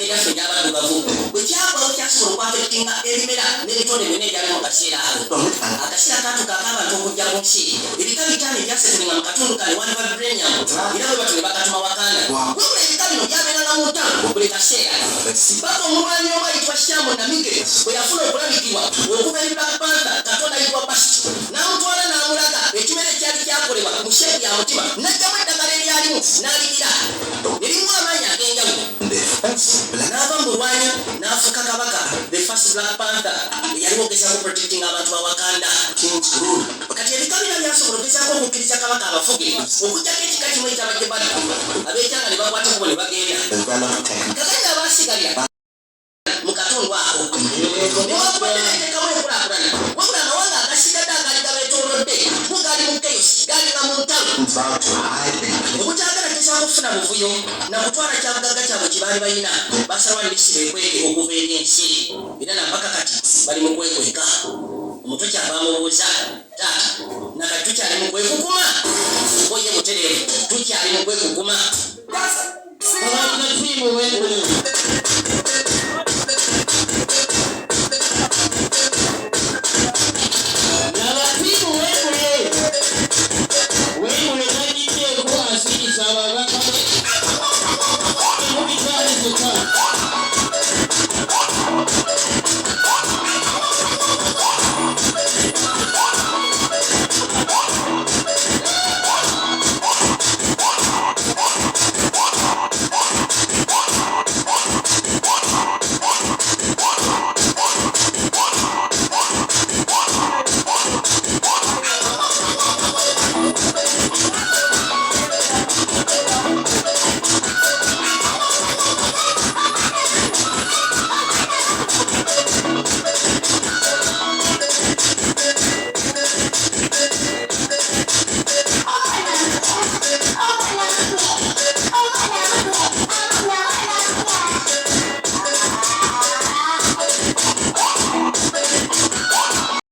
ensonga eyaffe gy'abaddugavu bwe kyagwawo kyasobola okwafekitinga ebimera n'ebitonde byonna ebyali mu kaseera ako akaseera kaatuka ak'abantu okujja mu nsi ebika bitaano ebyasetulinga mu katundu kane waliva vibranium era bwe batyo ne bakatuma wakanda wabula ebika bino byabeeranga mu ntalo buli kaseera paka omulwanyi omu ayitibwa Shambo Namige bwe yafuna okulabikibwa okuva eri Black Panther katonda ayitibwa Basi n'amutwala n'amulaga ekimera ekyali kyakolebwa mu sheepu ya mutima n'ajjamu eddagala eryalimu n'alirira erimu amaanyi ag'enjawulo n'ava mu bulwanyi n'afuuka kabaka the first Black Panther eyali ogezaako protecting abantu ba Wakanda kati ebika bino byasobola ogezaako okukkiriza kabaka abafuge okujjako ekika kimu ekyabajje bali ab'ekyanga ne bakwata kubo ne bagenda kakanya abaasigalira mu katundu ako newakubadde neteekamu enkulaakulana wabula amawanga agasigadde agali gabeetoolodde go gali mu keyosi galinga mu ntalo obutaagala gezaako okufuna buvuyo nakutwala kyabugagga kyabwe kye baali balina basalwa ndisi beekweke okuva eri ensi era nampaka kati bali mu kwekweka omutwe kyabamubuuza taata nakati tukyali mu kwekukuma oye butereevu tukyali mu kwekukuma